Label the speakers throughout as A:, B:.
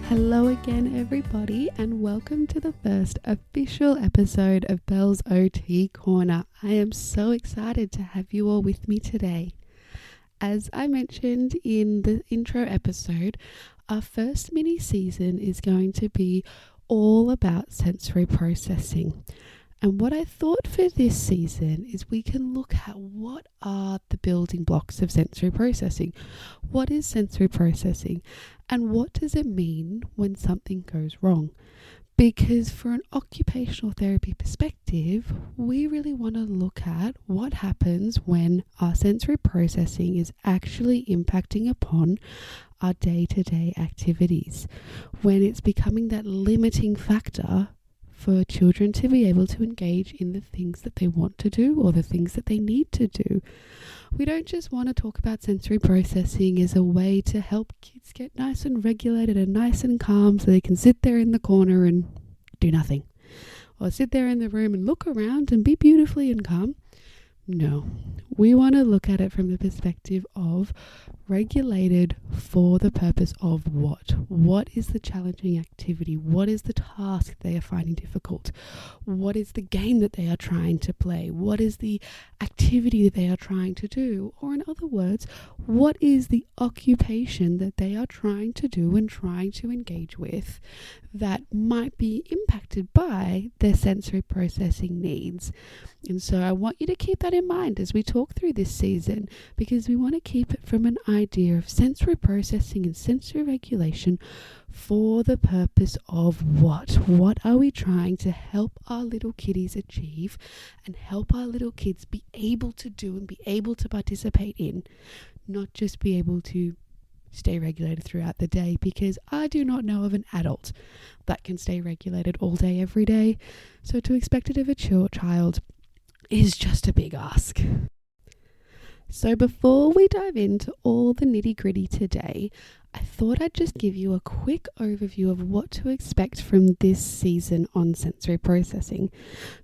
A: Hello again, everybody, and welcome to the first official episode of Belle's OT Corner. I am so excited to have you all with me today. As I mentioned in the intro episode, our first mini season is going to be all about sensory processing. And what I thought for this season is we can look at what are the building blocks of sensory processing. What is sensory processing? And what does it mean when something goes wrong? Because for an occupational therapy perspective, we really want to look at what happens when our sensory processing is actually impacting upon our day-to-day activities, when it's becoming that limiting factor for children to be able to engage in the things that they want to do or the things that they need to do. We don't just want to talk about sensory processing as a way to help kids get nice and regulated and nice and calm so they can sit there in the corner and do nothing, or sit there in the room and look around and be beautifully and calm. No, we want to look at it from the perspective of regulated for the purpose of what? What is the challenging activity? What is the task they are finding difficult? What is the game that they are trying to play? What is the activity that they are trying to do? Or in other words, what is the occupation that they are trying to do and trying to engage with that might be impacted by their sensory processing needs? And so I want you to keep that in mind as we talk through this season, because we want to keep it from an idea of sensory processing and sensory regulation for the purpose of what? What are we trying to help our little kiddies achieve and help our little kids be able to do and be able to participate in, not just be able to stay regulated throughout the day, because I do not know of an adult that can stay regulated all day, every day. So to expect it of a child is just a big ask. So before we dive into all the nitty gritty today, I thought I'd just give you a quick overview of what to expect from this season on sensory processing.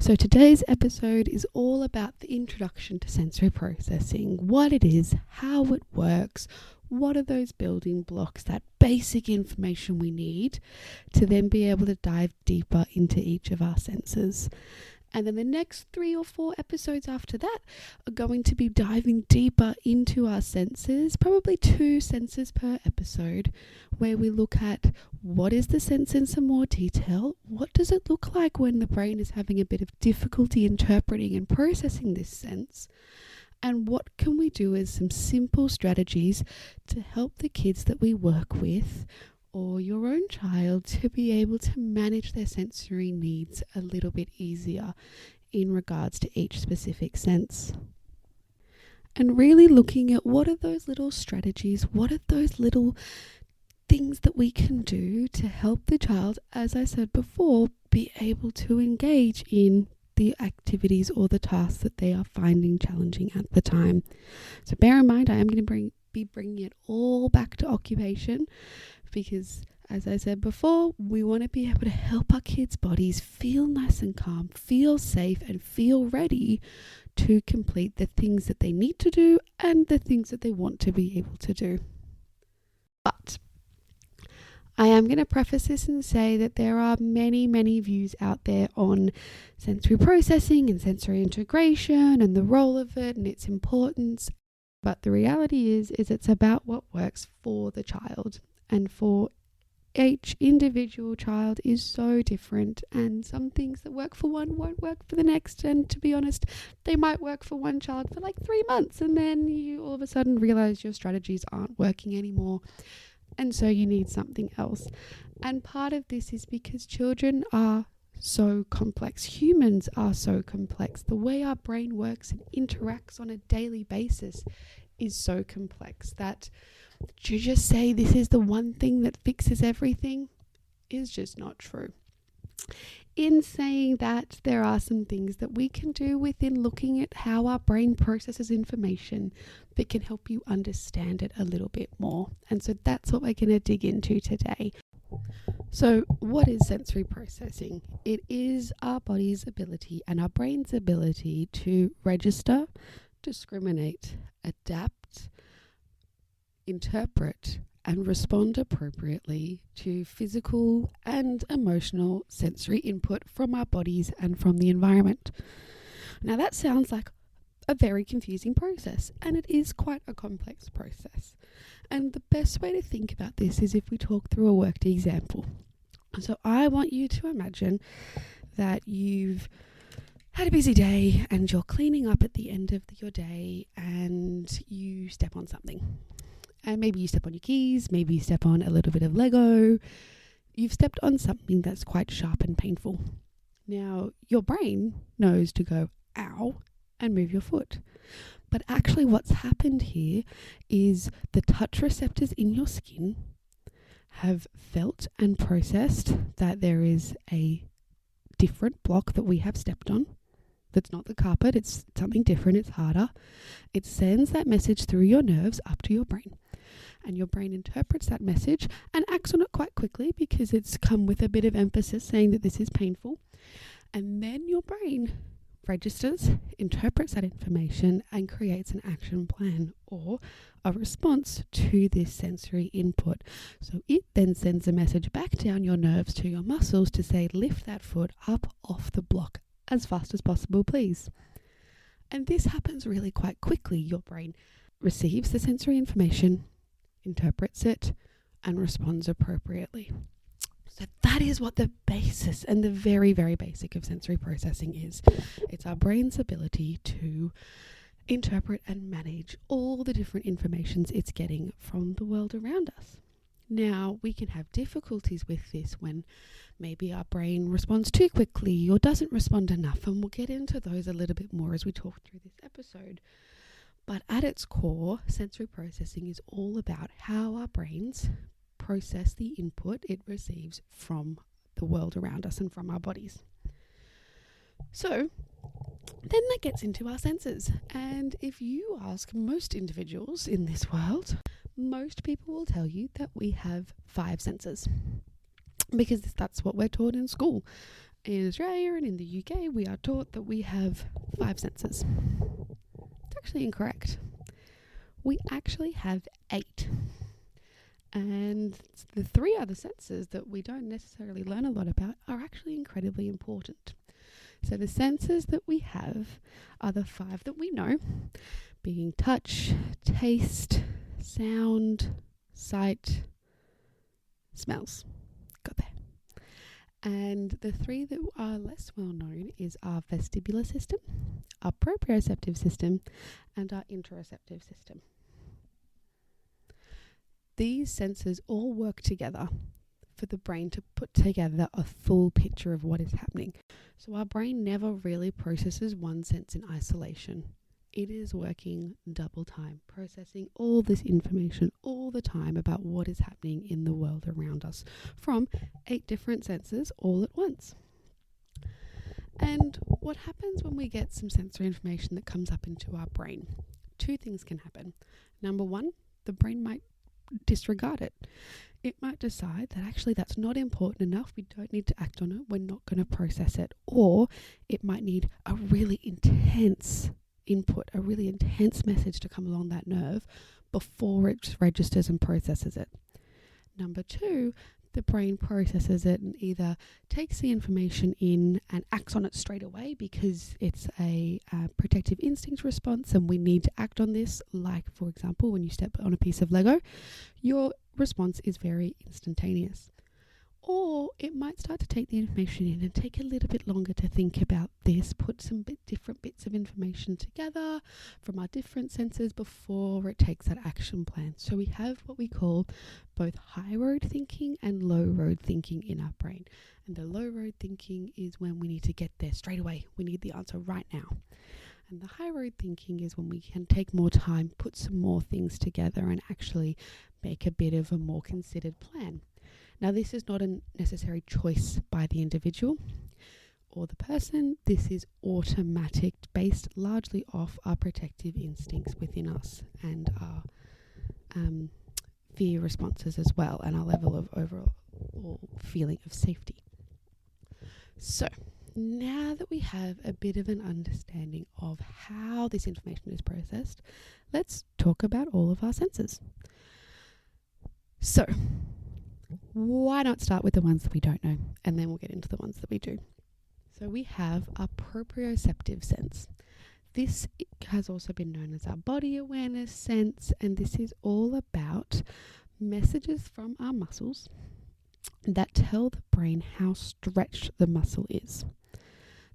A: So today's episode is all about the introduction to sensory processing, what it is, how it works, what are those building blocks, that basic information we need to then be able to dive deeper into each of our senses. And then the next 3 or 4 episodes after that are going to be diving deeper into our senses, probably 2 senses per episode, where we look at what is the sense in some more detail, what does it look like when the brain is having a bit of difficulty interpreting and processing this sense, and what can we do as some simple strategies to help the kids that we work with or your own child to be able to manage their sensory needs a little bit easier in regards to each specific sense. And really looking at what are those little strategies, what are those little things that we can do to help the child, as I said before, be able to engage in the activities or the tasks that they are finding challenging at the time. So bear in mind, I am going to be bringing it all back to occupation, because as I said before, we want to be able to help our kids' bodies feel nice and calm, feel safe, and feel ready to complete the things that they need to do and the things that they want to be able to do. But I am going to preface this and say that there are many, many views out there on sensory processing and sensory integration and the role of it and its importance. But the reality is it's about what works for the child. And for each individual child is so different, and some things that work for one won't work for the next. And to be honest, they might work for one child for like 3 months, and then you all of a sudden realize your strategies aren't working anymore, and so you need something else. And part of this is because children are so complex. Humans are so complex. The way our brain works and interacts on a daily basis is so complex that to just say this is the one thing that fixes everything is just not true. In saying that, there are some things that we can do within looking at how our brain processes information that can help you understand it a little bit more. And so that's what we're going to dig into today. So what is sensory processing? It is our body's ability and our brain's ability to register, discriminate, adapt, interpret, and respond appropriately to physical and emotional sensory input from our bodies and from the environment. Now that sounds like a very confusing process, and it is quite a complex process. And the best way to think about this is if we talk through a worked example. So I want you to imagine that you've had a busy day and you're cleaning up at the end of your day and you step on something. And maybe you step on your keys, maybe you step on a little bit of Lego. You've stepped on something that's quite sharp and painful. Now, your brain knows to go, ow, and move your foot. But actually what's happened here is the touch receptors in your skin have felt and processed that there is a different block that we have stepped on. That's not the carpet, it's something different, it's harder. It sends that message through your nerves up to your brain. And your brain interprets that message and acts on it quite quickly because it's come with a bit of emphasis saying that this is painful. And then your brain registers, interprets that information and creates an action plan or a response to this sensory input. So it then sends a message back down your nerves to your muscles to say, lift that foot up off the block as fast as possible, please. And this happens really quite quickly. Your brain receives the sensory information, interprets it, and responds appropriately. So that is what the basis and the very, very basic of sensory processing is. It's our brain's ability to interpret and manage all the different informations it's getting from the world around us. Now, we can have difficulties with this when maybe our brain responds too quickly or doesn't respond enough, and we'll get into those a little bit more as we talk through this episode. But at its core, sensory processing is all about how our brains process the input it receives from the world around us and from our bodies. So then that gets into our senses. And if you ask most individuals in this world, most people will tell you that we have 5 senses, because that's what we're taught in school. In Australia and in the UK, we are taught that we have 5 senses. It's actually incorrect. We actually have 8. And the 3 other senses that we don't necessarily learn a lot about are actually incredibly important. So the senses that we have are the 5 that we know, being touch, taste, sound, sight, smells. Got there. And the 3 that are less well known is our vestibular system, our proprioceptive system, and our interoceptive system. These senses all work together for the brain to put together a full picture of what is happening. So our brain never really processes one sense in isolation. It is working double time, processing all this information all the time about what is happening in the world around us from 8 different senses all at once. And what happens when we get some sensory information that comes up into our brain? 2 things can happen. Number 1, the brain might disregard it. It might decide that actually that's not important enough, we don't need to act on it, we're not going to process it. Or it might need a really intense input, a really intense message to come along that nerve before it registers and processes it. Number 2, the brain processes it and either takes the information in and acts on it straight away because it's a protective instinct response and we need to act on this. Like, for example, when you step on a piece of Lego, your response is very instantaneous. Or it might start to take the information in and take a little bit longer to think about this, put some different bits of information together from our different senses before it takes that action plan. So we have what we call both high road thinking and low road thinking in our brain. And the low road thinking is when we need to get there straight away. We need the answer right now. And the high road thinking is when we can take more time, put some more things together and actually make a bit of a more considered plan. Now, this is not a necessary choice by the individual or the person. This is automatic, based largely off our protective instincts within us and our fear responses as well, and our level of overall feeling of safety. So, now that we have a bit of an understanding of how this information is processed, let's talk about all of our senses. So why not start with the ones that we don't know, and then we'll get into the ones that we do. So we have our proprioceptive sense. This has also been known as our body awareness sense, and this is all about messages from our muscles that tell the brain how stretched the muscle is,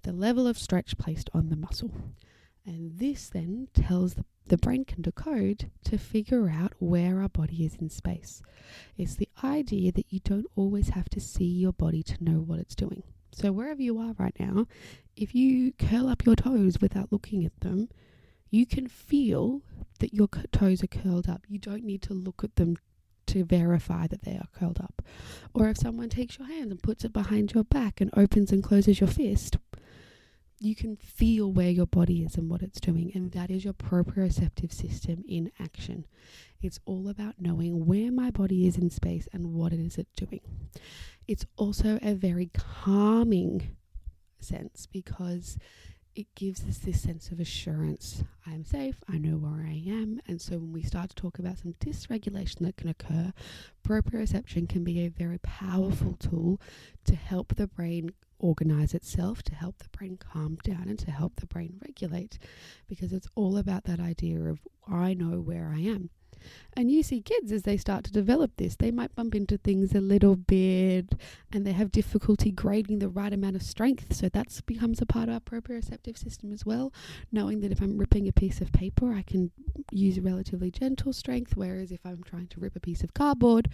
A: the level of stretch placed on the muscle. And this then tells the brain can decode to figure out where our body is in space. It's the idea that you don't always have to see your body to know what it's doing. So wherever you are right now, if you curl up your toes without looking at them, you can feel that your toes are curled up. You don't need to look at them to verify that they are curled up. Or if someone takes your hand and puts it behind your back and opens and closes your fist, you can feel where your body is and what it's doing, and that is your proprioceptive system in action. It's all about knowing where my body is in space and what it is it's doing. It's also a very calming sense because it gives us this sense of assurance. I am safe, I know where I am, and so when we start to talk about some dysregulation that can occur, proprioception can be a very powerful tool to help the brain organize itself, to help the brain calm down, and to help the brain regulate, because it's all about that idea of I know where I am. And you see kids as they start to develop this, they might bump into things a little bit and they have difficulty grading the right amount of strength. So that becomes a part of our proprioceptive system as well, knowing that if I'm ripping a piece of paper, I can use relatively gentle strength, whereas if I'm trying to rip a piece of cardboard,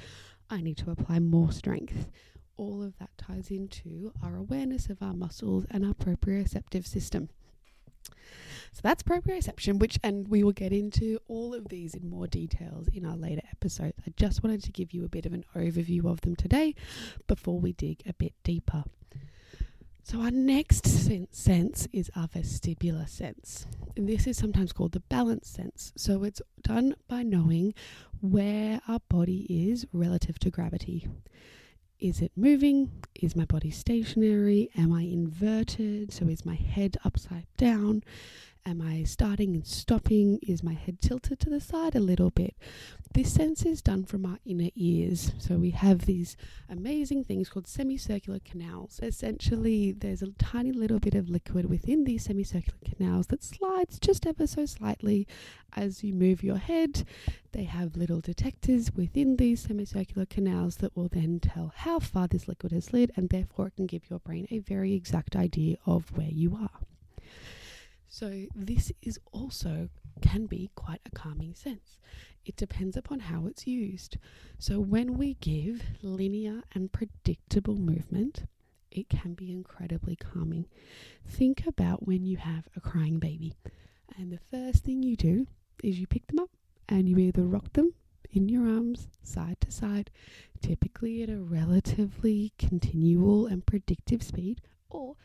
A: I need to apply more strength. All of that ties into our awareness of our muscles and our proprioceptive system. So that's proprioception, and we will get into all of these in more details in our later episodes. I just wanted to give you a bit of an overview of them today before we dig a bit deeper. So our next sense is our vestibular sense. And this is sometimes called the balance sense. So it's done by knowing where our body is relative to gravity. Is it moving? Is my body stationary? Am I inverted? So is my head upside down? Am I starting and stopping? Is my head tilted to the side a little bit? This sense is done from our inner ears. So we have these amazing things called semicircular canals. Essentially, there's a tiny little bit of liquid within these semicircular canals that slides just ever so slightly as you move your head. They have little detectors within these semicircular canals that will then tell how far this liquid has slid, and therefore it can give your brain a very exact idea of where you are. So this is also can be quite a calming sense. It depends upon how it's used. So when we give linear and predictable movement, it can be incredibly calming. Think about when you have a crying baby, and the first thing you do is you pick them up and you either rock them in your arms side to side, typically at a relatively continual and predictive speed, or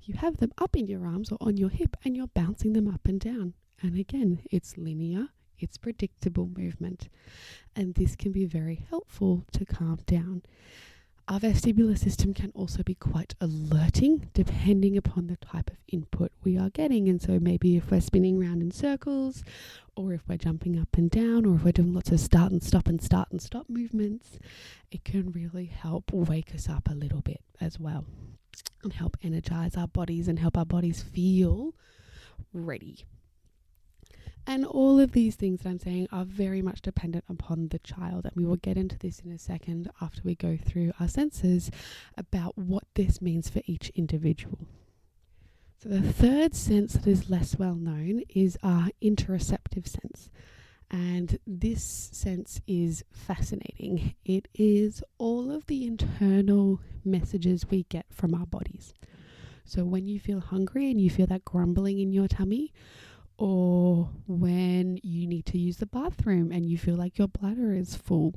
A: you have them up in your arms or on your hip and you're bouncing them up and down. And again, it's linear, it's predictable movement. And this can be very helpful to calm down. Our vestibular system can also be quite alerting depending upon the type of input we are getting. And so maybe if we're spinning around in circles, or if we're jumping up and down, or if we're doing lots of start and stop movements, it can really help wake us up a little bit as well, and help energize our bodies and help our bodies feel ready. And all of these things that I'm saying are very much dependent upon the child, and we will get into this in a second after we go through our senses about what this means for each individual. So the third sense that is less well known is our interoceptive sense. And this sense is fascinating. It is all of the internal messages we get from our bodies. So when you feel hungry and you feel that grumbling in your tummy, or when you need to use the bathroom and you feel like your bladder is full,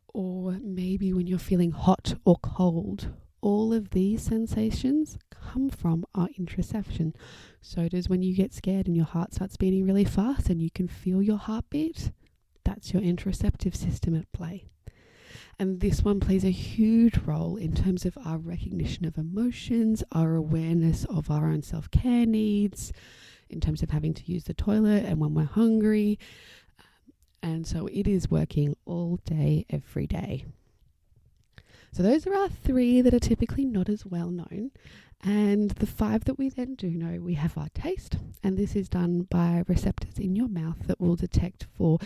A: or maybe when you're feeling hot or cold, all of these sensations come from our interoception. So does when you get scared and your heart starts beating really fast and you can feel your heartbeat. That's your interoceptive system at play. And this one plays a huge role in terms of our recognition of emotions, our awareness of our own self-care needs, in terms of having to use the toilet and when we're hungry. And so it is working all day, every day. So those are our 3 that are typically not as well known. And the 5 that we then do know, we have our taste, and this is done by receptors in your mouth that will detect for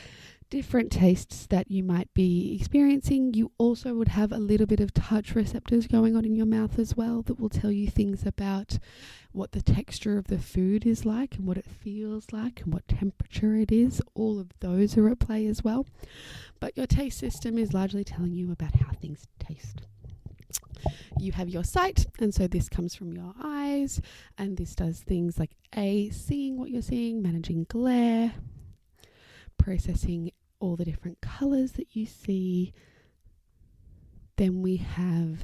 A: different tastes that you might be experiencing. You also would have a little bit of touch receptors going on in your mouth as well that will tell you things about what the texture of the food is like and what it feels like and what temperature it is. All of those are at play as well. But your taste system is largely telling you about how things taste. You have your sight, and so this comes from your eyes, and this does things like seeing what you're seeing, managing glare, processing all the different colors that you see. Then we have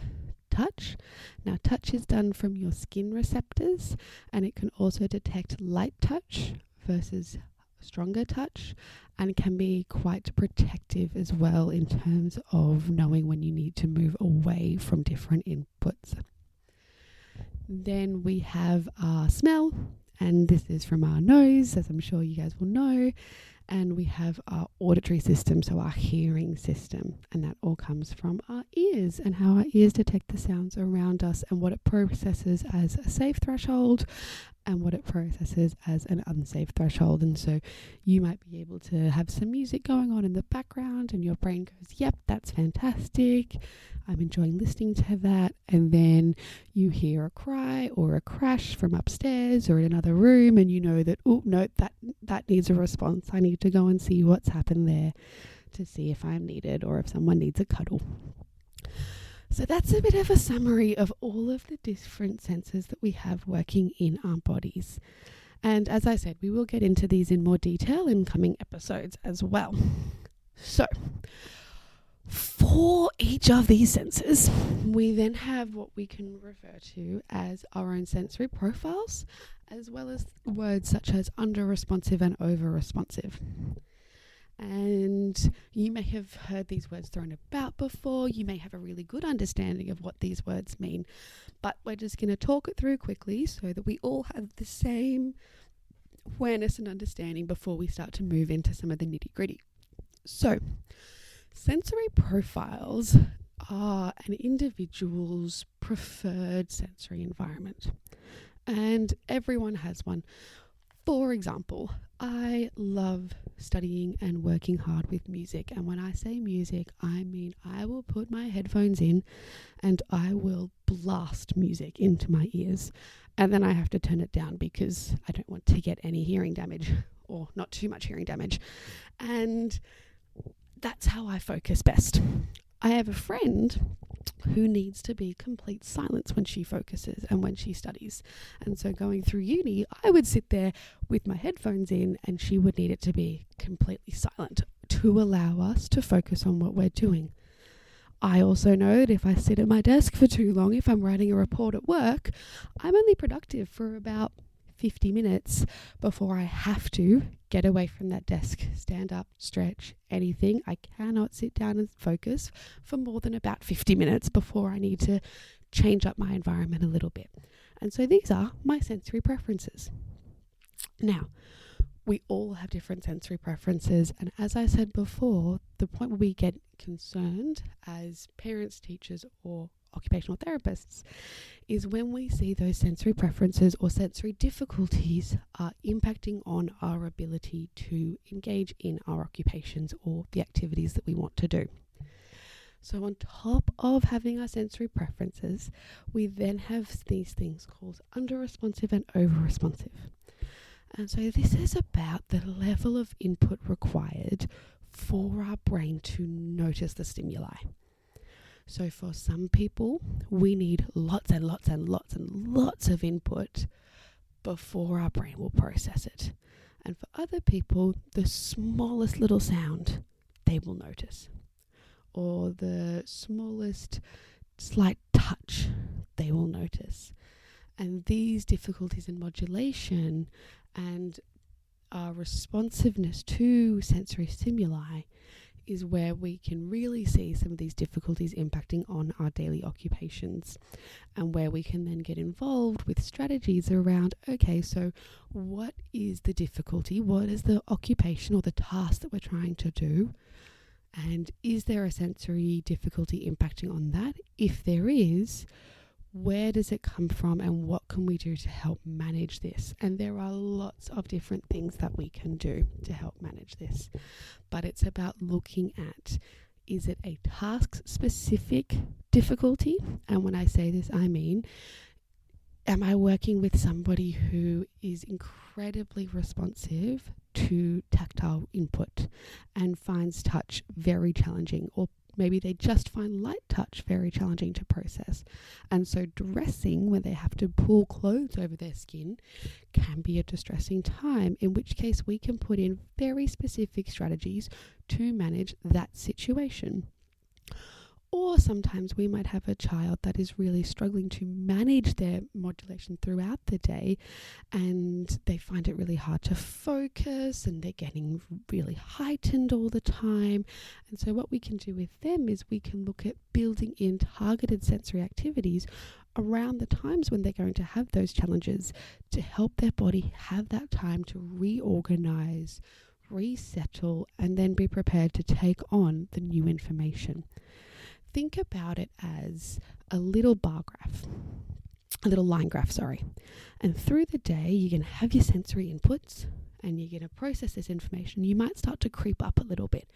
A: touch. Now, touch is done from your skin receptors, and it can also detect light touch versus stronger touch, and can be quite protective as well in terms of knowing when you need to move away from different inputs. Then we have our smell, and this is from our nose, as I'm sure you guys will know. And we have our auditory system, so our hearing system, and that all comes from our ears and how our ears detect the sounds around us and what it processes as a safe threshold and what it processes as an unsafe threshold. And so you might be able to have some music going on in the background and your brain goes, yep, that's fantastic, I'm enjoying listening to that. And then you hear a cry or a crash from upstairs or in another room, and you know that, oh no, that needs a response. I need to go and see what's happened there to see if I'm needed or if someone needs a cuddle. So that's a bit of a summary of all of the different senses that we have working in our bodies. And as I said, we will get into these in more detail in coming episodes as well. So for each of these senses, we then have what we can refer to as our own sensory profiles, as well as words such as under-responsive and over-responsive. And you may have heard these words thrown about before. You may have a really good understanding of what these words mean, but we're just going to talk it through quickly so that we all have the same awareness and understanding before we start to move into some of the nitty-gritty. So, sensory profiles are an individual's preferred sensory environment, and everyone has one. For example, I love studying and working hard with music, and when I say music, I mean I will put my headphones in and I will blast music into my ears, and then I have to turn it down because I don't want to get any hearing damage, or not too much hearing damage, and that's how I focus best. I have a friend who needs to be complete silence when she focuses and when she studies. And so going through uni, I would sit there with my headphones in and she would need it to be completely silent to allow us to focus on what we're doing. I also know that if I sit at my desk for too long, if I'm writing a report at work, I'm only productive for about 50 minutes before I have to get away from that desk, stand up, stretch, anything. I cannot sit down and focus for more than about 50 minutes before I need to change up my environment a little bit. And so these are my sensory preferences. Now, we all have different sensory preferences, and as I said before, the point where we get concerned as parents, teachers, or occupational therapists is when we see those sensory preferences or sensory difficulties are impacting on our ability to engage in our occupations or the activities that we want to do. So on top of having our sensory preferences, we then have these things called under-responsive and over-responsive. And so this is about the level of input required for our brain to notice the stimuli. So for some people, we need lots and lots and lots and lots of input before our brain will process it. And for other people, the smallest little sound they will notice, or the smallest slight touch they will notice. And these difficulties in modulation and our responsiveness to sensory stimuli is where we can really see some of these difficulties impacting on our daily occupations, and where we can then get involved with strategies around, okay, so what is the difficulty? What is the occupation or the task that we're trying to do? And is there a sensory difficulty impacting on that? If there is, where does it come from and what can we do to help manage this? And there are lots of different things that we can do to help manage this. But it's about looking at, is it a task-specific difficulty? And when I say this, I mean, am I working with somebody who is incredibly responsive to tactile input and finds touch very challenging, or maybe they just find light touch very challenging to process. And so dressing, when they have to pull clothes over their skin, can be a distressing time, in which case we can put in very specific strategies to manage that situation. Or sometimes we might have a child that is really struggling to manage their modulation throughout the day, and they find it really hard to focus and they're getting really heightened all the time. And so what we can do with them is we can look at building in targeted sensory activities around the times when they're going to have those challenges, to help their body have that time to reorganize, resettle, and then be prepared to take on the new information. Think about it as a little line graph. And through the day, you're going to have your sensory inputs and you're going to process this information. You might start to creep up a little bit,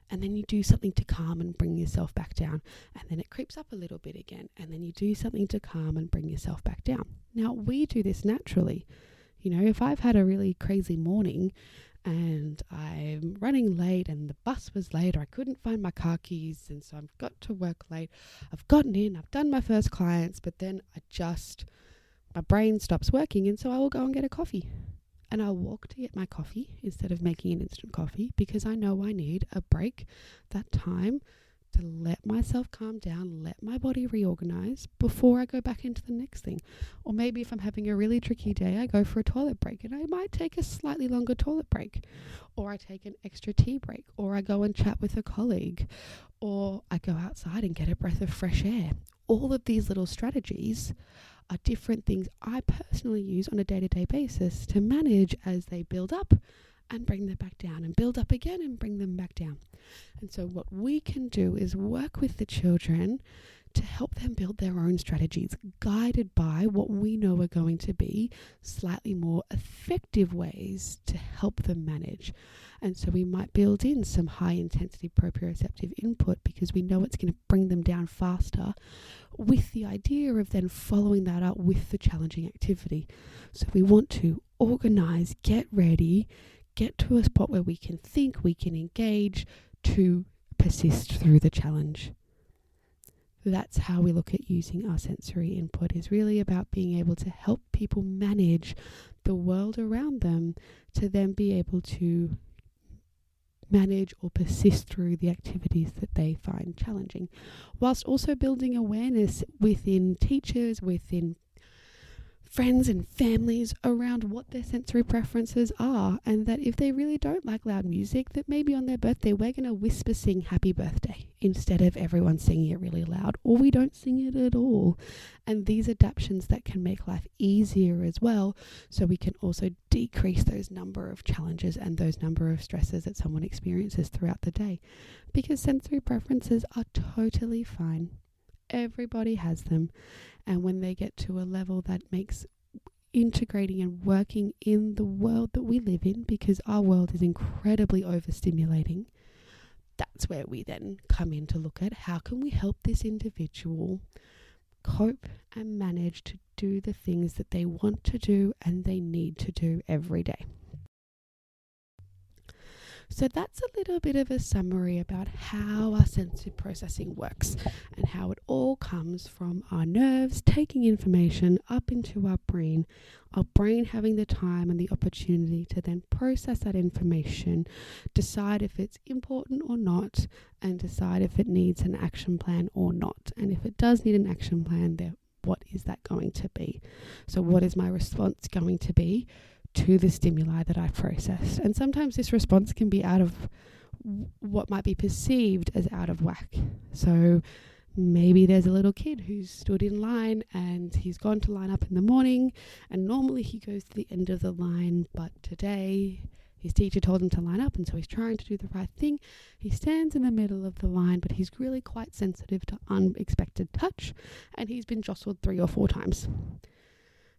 A: and then you do something to calm and bring yourself back down. And then it creeps up a little bit again, and then you do something to calm and bring yourself back down. Now, we do this naturally. You know, if I've had a really crazy morning and I'm running late and the bus was late, or I couldn't find my car keys, and so I've got to work late. I've gotten in, I've done my first clients, but then my brain stops working, and so I will go and get a coffee. And I'll walk to get my coffee instead of making an instant coffee, because I know I need a break, that time to let myself calm down, let my body reorganize before I go back into the next thing. Or maybe if I'm having a really tricky day, I go for a toilet break, and I might take a slightly longer toilet break, or I take an extra tea break, or I go and chat with a colleague, or I go outside and get a breath of fresh air. All of these little strategies are different things I personally use on a day-to-day basis to manage as they build up and bring them back down, and build up again and bring them back down. And so what we can do is work with the children to help them build their own strategies, guided by what we know are going to be slightly more effective ways to help them manage. And so we might build in some high intensity proprioceptive input because we know it's going to bring them down faster, with the idea of then following that up with the challenging activity. So we want to organize, get ready, get to a spot where we can think, we can engage to persist through the challenge. That's how we look at using our sensory input, is really about being able to help people manage the world around them, to then be able to manage or persist through the activities that they find challenging, whilst also building awareness within teachers, within friends and families around what their sensory preferences are, and that if they really don't like loud music, that maybe on their birthday we're going to whisper sing happy birthday instead of everyone singing it really loud, or we don't sing it at all. And these adaptations that can make life easier as well, so we can also decrease those number of challenges and those number of stresses that someone experiences throughout the day, because sensory preferences are totally fine. Everybody has them, and when they get to a level that makes integrating and working in the world that we live in, because our world is incredibly overstimulating, that's where we then come in to look at how can we help this individual cope and manage to do the things that they want to do and they need to do every day. So that's a little bit of a summary about how our sensory processing works, and how it all comes from our nerves taking information up into our brain having the time and the opportunity to then process that information, decide if it's important or not, and decide if it needs an action plan or not. And if it does need an action plan, then what is that going to be? So what is my response going to be to the stimuli that I've processed? And sometimes this response can be out of what might be perceived as out of whack. So maybe there's a little kid who's stood in line and he's gone to line up in the morning, and normally he goes to the end of the line, but today his teacher told him to line up, and so he's trying to do the right thing. He stands in the middle of the line, but he's really quite sensitive to unexpected touch, and he's been jostled 3 or 4 times.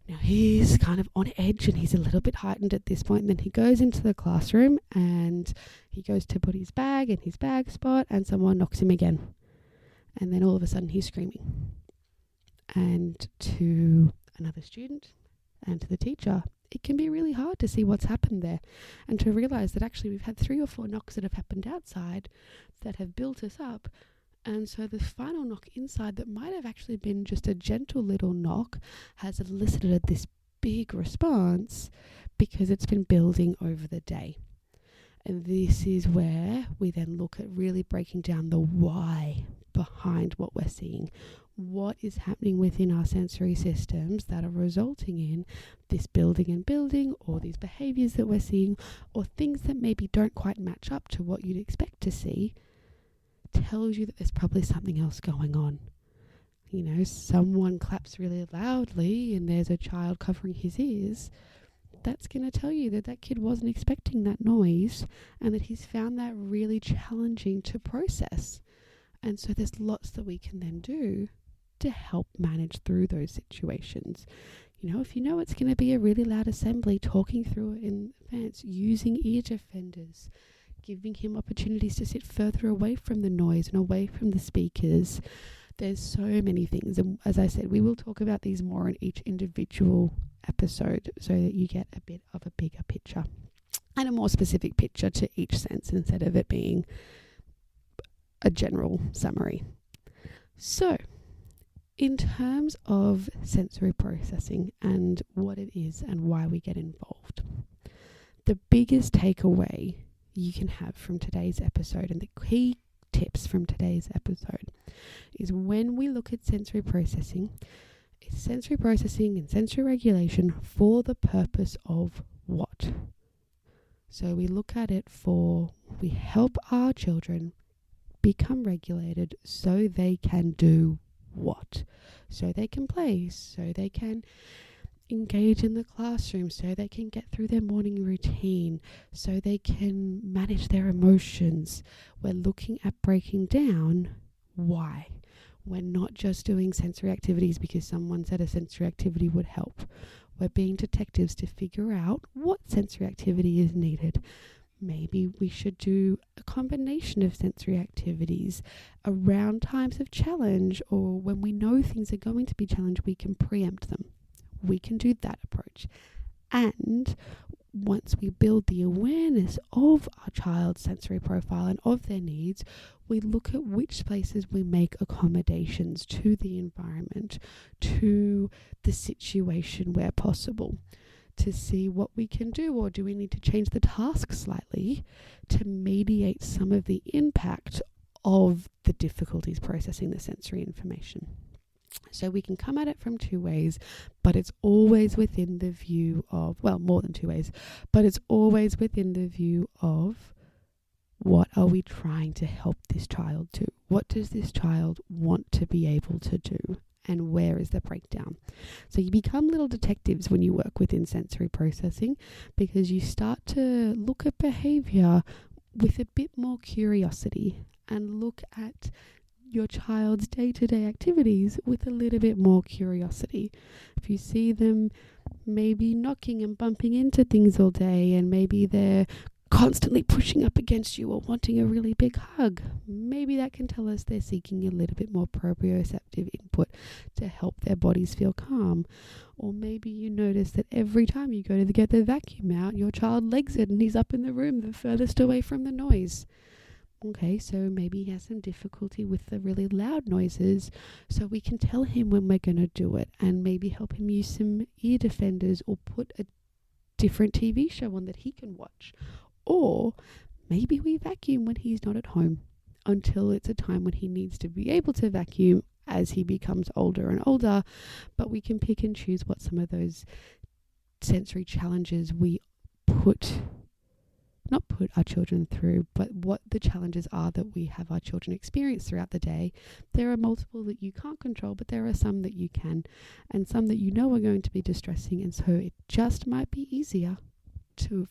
A: Now he's kind of on edge and he's a little bit heightened at this point, and then he goes into the classroom and he goes to put his bag in his bag spot, and someone knocks him again. And then all of a sudden he's screaming. And to another student and to the teacher, it can be really hard to see what's happened there, and to realize that actually we've had 3 or 4 knocks that have happened outside that have built us up. And so the final knock inside, that might have actually been just a gentle little knock, has elicited this big response because it's been building over the day. And this is where we then look at really breaking down the why behind what we're seeing. What is happening within our sensory systems that are resulting in this building and building, or these behaviors that we're seeing, or things that maybe don't quite match up to what you'd expect to see, tells you that there's probably something else going on. You know, someone claps really loudly and there's a child covering his ears. That's going to tell you that that kid wasn't expecting that noise, and that he's found that really challenging to process. And so there's lots that we can then do to help manage through those situations. You know, if you know it's going to be a really loud assembly, talking through it in advance, using ear defenders, giving him opportunities to sit further away from the noise and away from the speakers. There's so many things. And as I said, we will talk about these more in each individual episode so that you get a bit of a bigger picture and a more specific picture to each sense, instead of it being a general summary. So, in terms of sensory processing and what it is and why we get involved, the biggest takeaway you can have from today's episode, and the key tips from today's episode, is when we look at sensory processing, it's sensory processing and sensory regulation for the purpose of what? So we look at it we help our children become regulated so they can do what? So they can play, so they can engage in the classroom, so they can get through their morning routine, so they can manage their emotions. We're looking at breaking down why. We're not just doing sensory activities because someone said a sensory activity would help. We're being detectives to figure out what sensory activity is needed. Maybe we should do a combination of sensory activities around times of challenge, or when we know things are going to be challenged, we can preempt them. We can do that approach. And once we build the awareness of our child's sensory profile and of their needs, we look at which places we make accommodations to the environment, to the situation where possible, to see what we can do, or do we need to change the task slightly to mediate some of the impact of the difficulties processing the sensory information. So we can come at it from 2 ways, but it's always within the view of, well, more than 2 ways, but it's always within the view of, what are we trying to help this child do? What does this child want to be able to do? And where is the breakdown? So you become little detectives when you work within sensory processing, because you start to look at behavior with a bit more curiosity and look at your child's day-to-day activities with a little bit more curiosity. If you see them maybe knocking and bumping into things all day, and maybe they're constantly pushing up against you or wanting a really big hug, maybe that can tell us they're seeking a little bit more proprioceptive input to help their bodies feel calm. Or maybe you notice that every time you go to get the vacuum out, your child legs it and he's up in the room the furthest away from the noise. Okay, so maybe he has some difficulty with the really loud noises, so we can tell him when we're going to do it, and maybe help him use some ear defenders, or put a different TV show on that he can watch. Or maybe we vacuum when he's not at home until it's a time when he needs to be able to vacuum as he becomes older and older. But we can pick and choose what some of those sensory challenges we put our children through, but what the challenges are that we have our children experience throughout the day. There are multiple that you can't control, but there are some that you can, and some that you know are going to be distressing, and so it just might be easier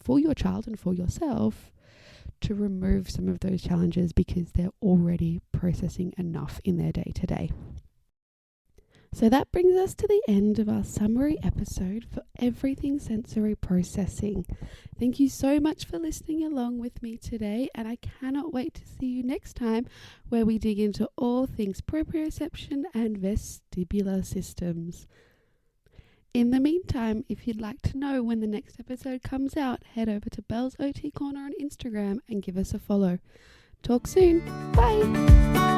A: for your child and for yourself to remove some of those challenges because they're already processing enough in their day to day. So that brings us to the end of our summary episode for everything sensory processing. Thank you so much for listening along with me today, and I cannot wait to see you next time where we dig into all things proprioception and vestibular systems. In the meantime, if you'd like to know when the next episode comes out, head over to Belle's OT Corner on Instagram and give us a follow. Talk soon. Bye.